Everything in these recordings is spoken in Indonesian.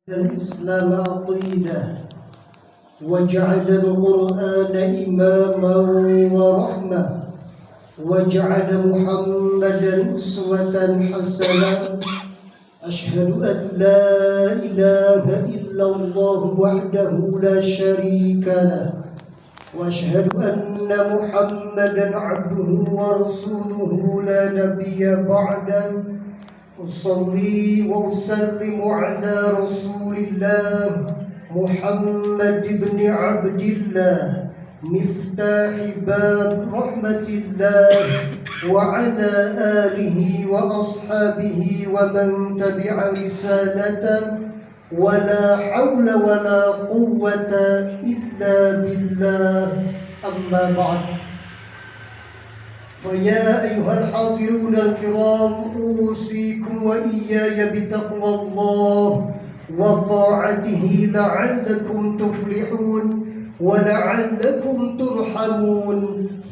الإسلام عقيدة وجعل القرآن إماما ورحمة وجعل محمدا أسوة حسنة. أشهد أن لا إله إلا الله وحده لا شريك له وأشهد أن محمدا عبده ورسوله لا نبي بعده. أصلي وأسلم على رسول الله محمد بن عبد الله مفتاح باب رحمة الله وعلى آله وأصحابه ومن تبع رسالته. ولا حول ولا قوة إلا بالله. أما بعد، فيا أيها الحاضرون الكرام، أوصيكم وإياي بتقوى الله وطاعته لعلكم تفلحون ولعلكم ترحمون،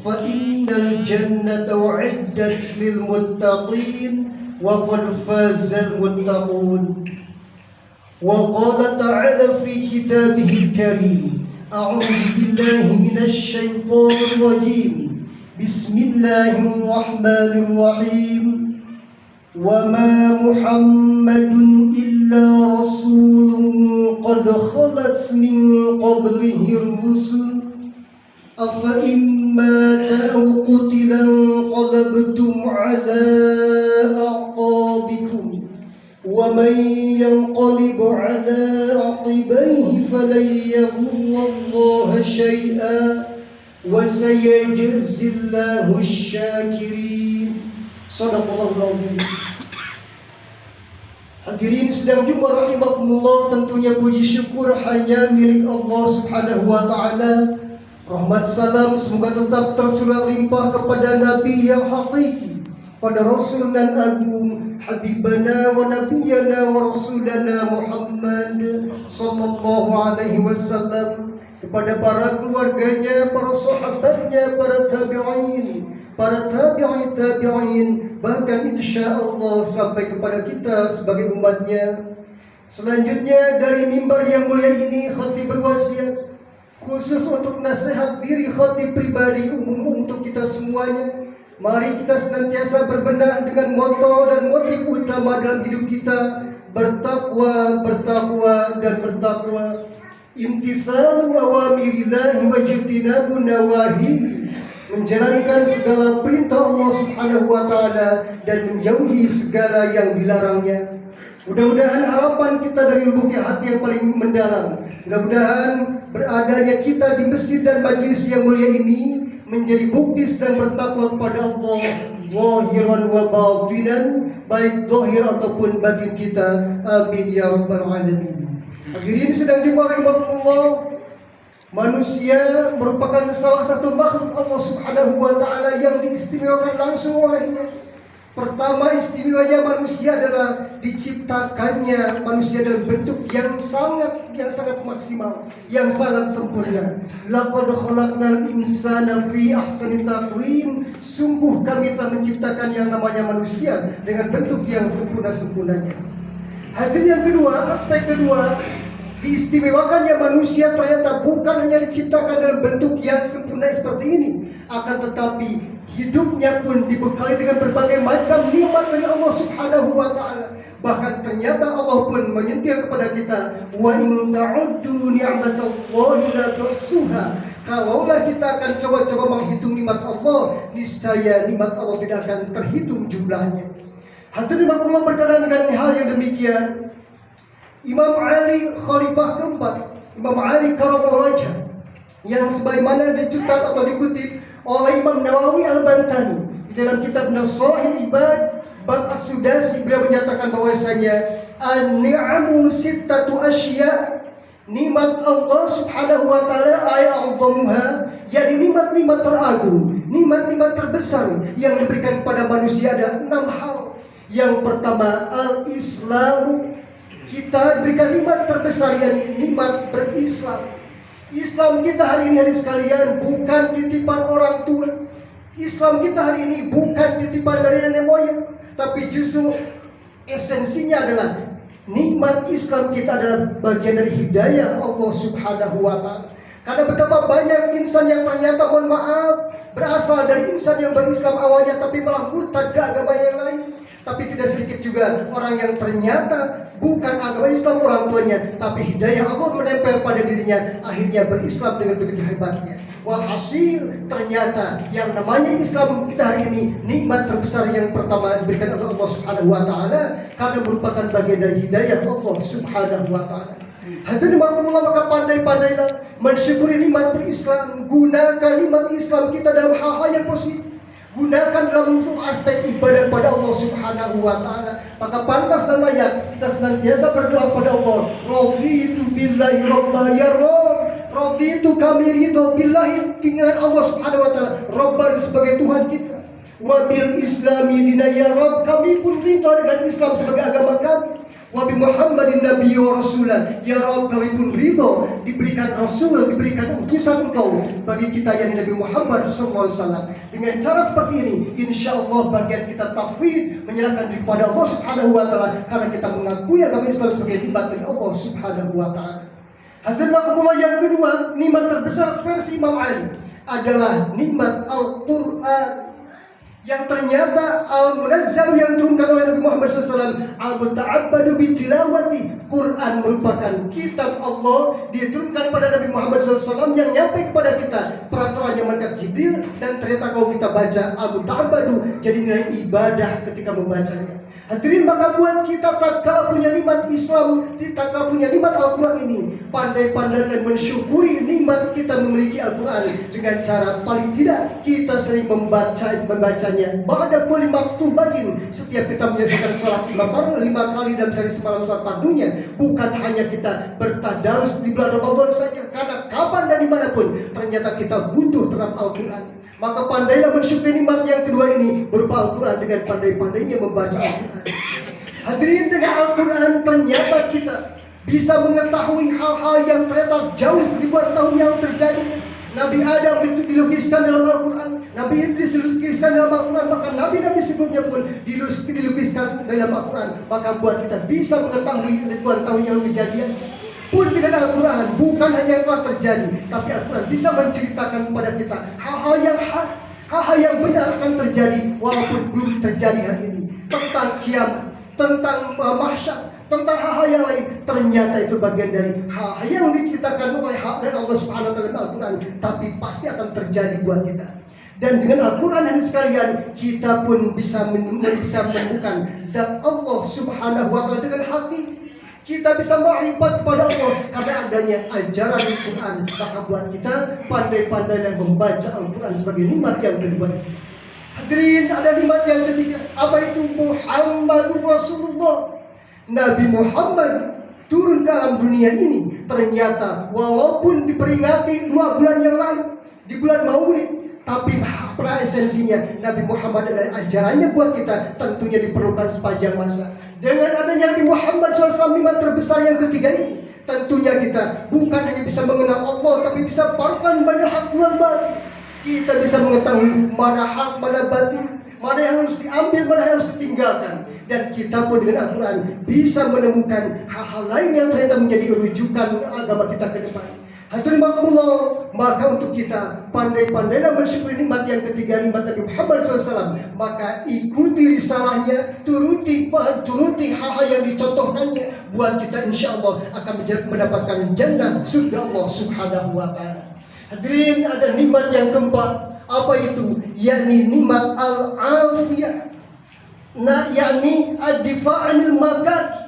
فإن الجنة أعدت للمتقين وقد فاز المتقون. وقال تعالى في كتابه الكريم: أعوذ بالله من الشيطان الرجيم، بسم الله الرحمن الرحيم. وما محمد إلا رسول قد خلت من قبله الرسل أفإن مات أو قتل انقلبتم على أعقابكم ومن ينقلب على عقبيه فلن يضر الله شيئا وسيجزي الله الشاكرين. Sadaqallahul azim. Hadirin sedang jumpa rahimakumullah, tentunya puji syukur hanya milik Allah Subhanahu wa taala. Rahmat salam semoga tetap tercurah limpah kepada Nabi yang hakiki, pada Rasul dan agung, Habibana wa Nabiyana wa Rasulana Muhammad sallallahu alaihi wasallam, kepada para keluarganya, para sahabatnya, para tabi'in, para tabi'in, bahkan insyaallah sampai kepada kita sebagai umatnya. Selanjutnya dari mimbar yang mulia ini, khatib berwasiat khusus untuk nasihat diri khatib pribadi umum untuk kita semuanya. Mari kita senantiasa berbenah dengan moto dan motif utama dalam hidup kita: bertakwa, bertakwa, dan bertakwa. Imtithalu awamirillahi wa ijtinabu nawahihi, menjalankan segala perintah Allah Subhanahu wa taala dan menjauhi segala yang dilarangnya. Mudah-mudahan harapan kita dari lubuk hati yang paling mendalam, mudah-mudahan beradanya kita di masjid dan majlis yang mulia ini menjadi bukti dan bertakwa kepada Allah zahiran wa batinan, baik zahir ataupun batin kita. Amin ya rabbal alamin. Hadirin sedang dimarahi Allah, manusia merupakan salah satu makhluk Allah Subhanahu wa taala yang diistimewakan langsung olehnya. Pertama, istimewanya manusia adalah diciptakannya manusia dalam bentuk yang sangat maksimal, yang sangat sempurna. Laqad khalaqnal insana fi ahsani taqwim. Sungguh kami telah menciptakan yang namanya manusia dengan bentuk yang sempurna-sempurnanya. Hadirin yang kedua, aspek kedua, diistimewakannya manusia ternyata bukan hanya diciptakan dalam bentuk yang sempurna seperti ini, akan tetapi hidupnya pun dibekali dengan berbagai macam nikmat dari Allah Subhanahu wa taala. Bahkan ternyata Allah pun menyentil kepada kita, wa in ta'uddu ni'matallahi la tuhsuha. Kalaulah kita akan coba-coba menghitung nikmat Allah, niscaya nikmat Allah tidak akan terhitung jumlahnya. Hadirin Allah, berkenaan dengan hal yang demikian, Imam Ali Khalifah keempat, Imam Ali Karamallahu wajhah, yang sebagaimana dicatat atau dikutip oleh Imam Nawawi Al-Bantani di dalam kitab Nashahul Ibad bab As-Sudasi, beliau menyatakan bahwasanya an-ni'amu sittatu asya, nikmat Allah Subhanahu wa taala a'dhamuha, yakni nikmat-nikmat teragung, nikmat-nikmat terbesar yang diberikan kepada manusia ada 6 hal. Yang pertama, al-Islamu, kita diberikan nikmat terbesar, yakni nikmat berislam. Islam kita hari ini, hadirin sekalian, bukan titipan orang tua. Islam kita hari ini bukan titipan dari nenek moyang, tapi justru esensinya adalah Nikmat Islam kita adalah bagian dari hidayah Allah Subhanahu wa Ta'ala. Karena betapa banyak insan yang ternyata, mohon maaf, berasal dari insan yang berislam awalnya tapi malah murtad ke agama yang lain. Tapi tidak sedikit juga orang yang ternyata bukan agama Islam orang tuanya, tapi hidayah Allah menempel pada dirinya, akhirnya berislam dengan begitu hebatnya. Walhasil ternyata yang namanya Islam kita hari ini, nikmat terbesar yang pertama diberikan oleh Allah Subhanahu wa Ta'ala, karena merupakan bagian dari hidayah Allah Subhanahu wa Ta'ala. Hadirin makmullah, maka pandai-pandailah mensyukuri nikmat berislam. Gunakan nikmat Islam kita dalam hal-hal yang positif. Gunakan dalam untuk aspek ibadah pada Allah Subhanahu wa Ta'ala. Maka pantas dan layak kita senantiasa berdoa pada Allah. Raditu billahi rabba ya Rabb. Raditu, kami ridho billahi dengan Allah Subhanahu wa Ta'ala Rabban sebagai Tuhan kita. Wa bil islami dina ya Rabb, kami pun ridho dengan Islam sebagai agama kami. Wa bi Muhammadin nabiyyi wa rasulah, ya Rabb, kami pun ridho diberikan rasul, diberikan utusan Engkau bagi kita yang Nabi Muhammad sallallahu alaihi wasallam. Dengan cara seperti ini, insyaallah bagian kita tauhid, menyerahkan diri kepada Allah Subhanahu wa Ta'ala, karena kita mengakui agama Islam sebagai nikmat dari Allah Subhanahu wa Ta'ala. Hadirin makmullah, yang kedua, nikmat terbesar versi Imam Ali adalah nikmat Al-Quran, yang ternyata al-munazzal yang diturunkan oleh Nabi Muhammad SAW, al-muta'abbadu bitilawati. Quran merupakan kitab Allah, diturunkan pada Nabi Muhammad SAW, yang nyampe kepada kita peraturan yang malaikat Jibril, dan ternyata kalau kita baca al-muta'abbadu, jadi nilai ibadah ketika membacanya. Hadirin, maka buat kita tatkala punya nikmat Islam, tatkala punya nikmat Al-Quran ini, pandai-pandai dan mensyukuri nikmat kita memiliki Al-Quran dengan cara paling tidak kita sering membacanya. Ba'da kulli maktubatin, setiap kita menyelesaikan salat 5 kali dalam sehari semalam salat fardunya. Bukan hanya kita bertadarus di bulan Ramadan saja, karena kapan dan dimanapun ternyata kita butuh terhadap Al-Quran. Maka pandailah mensyukuri nikmat yang kedua ini berupa Al-Quran dengan pandai-pandainya membaca Al-Quran. Hadirin, dengan Al-Quran ternyata kita bisa mengetahui hal-hal yang ternyata jauh ribuan tahun yang terjadi. Nabi Adam itu dilukiskan dalam Al-Quran, Nabi Idris dilukiskan dalam Al-Quran, bahkan Nabi-Nabi sebelumnya pun dilukiskan dalam Al-Quran. Maka buat kita bisa mengetahui ribuan tahun yang kejadian pun dengan Al-Quran, bukan hanya yang telah terjadi, tapi Al-Quran bisa menceritakan kepada kita hal-hal yang benar akan terjadi walaupun belum terjadi hari ini, tentang kiamat, tentang mahsyar, tentang hal-hal yang lain. Ternyata itu bagian dari hal-hal yang diceritakan oleh Allah Subhanahu wa Ta'ala dalam Al-Quran, tapi pasti akan terjadi buat kita. Dan dengan Al-Quran hadis sekalian, kita pun bisa menemukan zat Allah Subhanahu wa Ta'ala dengan hati. Kita bisa ma'rifat kepada Allah karena adanya ajaran Al-Quran. Maka buat kita pandai-pandai dan membaca Al-Quran sebagai nikmat yang kedua. Hadirin, ada nikmat yang ketiga. Apa itu? Muhammadur Rasulullah. Nabi Muhammad turun ke alam dunia ini. Ternyata walaupun diperingati 2 bulan yang lalu, di bulan Maulid, tapi praesensinya Nabi Muhammad adalah ajarannya buat kita tentunya diperlukan sepanjang masa. Dengan adanya Nabi Muhammad SAW, nikmat terbesar yang ketiga ini, tentunya kita bukan hanya bisa mengenal Allah, tapi bisa farqan bainal haq wal batil. Kita bisa mengetahui mana hak, mana batil, mana yang harus diambil, mana yang harus ditinggalkan. Dan kita pun dengan Al-Quran bisa menemukan hal-hal lain yang ternyata menjadi rujukan agama kita ke depan. Hadirin makmullah, maka untuk kita pandai-pandailah mensyukuri nikmat yang ketiga, nikmat Nabi Muhammad SAW. Maka ikuti risalahnya, turuti hal-hal yang dicontohkannya. Buat kita insya Allah akan mendapatkan jannah surga Allah Subhanahu wa Ta'ala. Hadirin, ada nikmat yang keempat. Apa itu? Yakni nikmat al-afiyah. Yakni ad-difa'anil makat.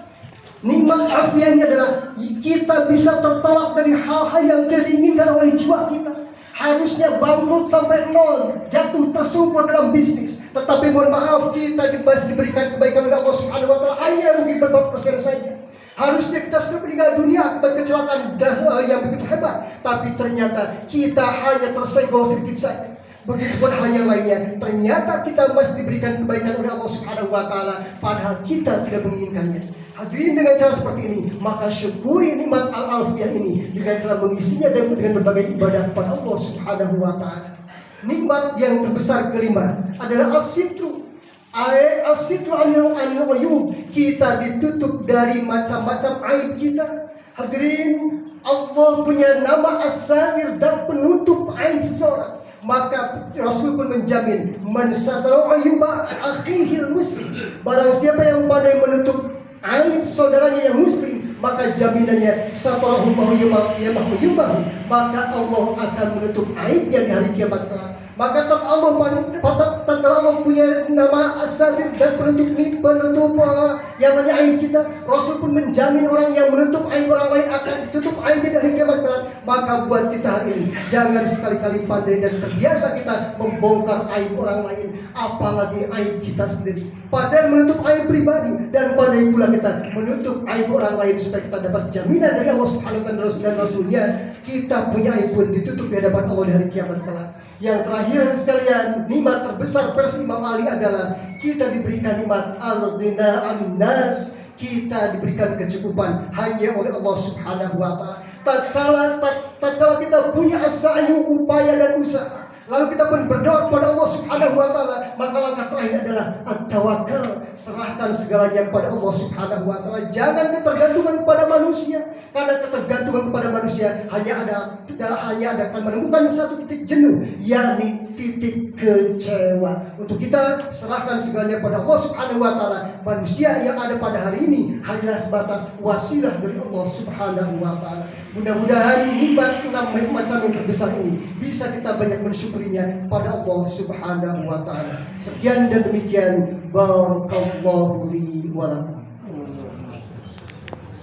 Nikmat afiah ini adalah kita bisa tertolak dari hal-hal yang tidak diinginkan oleh jiwa kita. Harusnya bangkrut sampai nol, jatuh tersungkur dalam bisnis, tetapi mohon maaf kita diberikan kebaikan oleh Allah Subhanahu wa Ta'ala hanya rugi beberapa persen saja. Harusnya kita sudah meninggal dunia akibat kecelakaan yang begitu hebat, tapi ternyata kita hanya tersenggol sedikit saja. Begitupun hal yang lainnya, ternyata kita masih diberikan kebaikan oleh Allah Subhanahu wa Ta'ala, padahal kita tidak menginginkannya. Hadirin, dengan cara seperti ini, maka syukuri nikmat al-afiyah ini dengan cara mengisinya dengan berbagai ibadah kepada Allah Subhanahu wa Ta'ala. Nikmat yang terbesar kelima adalah as-sitru. As-sitru anil uyub, kita ditutup dari macam-macam aib kita. Hadirin, Allah punya nama As-Satir dan penutup aib seseorang. Maka Rasul pun menjamin, man satara ayuba akhihil muslim, barang siapa yang pandai menutup aib saudaranya yang muslim, maka jaminannya satarahu yawmal qiyamah, maka Allah akan menutup aibnya di hari kiamat kelak. Maka tatkala Allah punya nama As-Satir dan penutup yang namanya aib kita, Rasul pun menjamin orang yang menutup aib orang lain akan ditutup aibnya dari kiamat kelak. Maka buat kita hari ini, jangan sekali-kali pandai dan terbiasa kita membongkar aib orang lain, apalagi aib kita sendiri. Padahal menutup aib pribadi, dan pandai pula kita menutup aib orang lain supaya kita dapat jaminan dari Allah Subhanahu wa taala dan Rasulnya, kita punya aib pun ditutup di hadapan Allah di hari kiamat kelak. Yang terakhir sekalian, nikmat terbesar versi Imam Ali adalah kita diberikan nikmat al-ghina 'anil nas, kita diberikan kecukupan hanya oleh Allah Subhanahu wa taala. Tatkala kita punya as-sa'yu, upaya dan usaha, lalu kita pun berdoa kepada Allah Subhanahu wa taala, maka langkah terakhir adalah at-tawakkal, serahkan segalanya kepada Allah Subhanahu wa taala. Jangan ketergantungan pada manusia, karena ketergantungan kepada manusia hanya akan menemukan satu titik jenuh, yakni titik kecewa. Untuk kita serahkan segalanya pada Allah Subhanahu wa taala. Manusia yang ada pada hari ini hanyalah sebatas wasilah dari Allah Subhanahu wa taala. Mudah-mudahan nikmat 6 macam yang terbesar ini bisa kita banyak mensyukurinya pada Allah Subhanahu wa taala. Sekian dan demikian, barakallahu li wa lakum.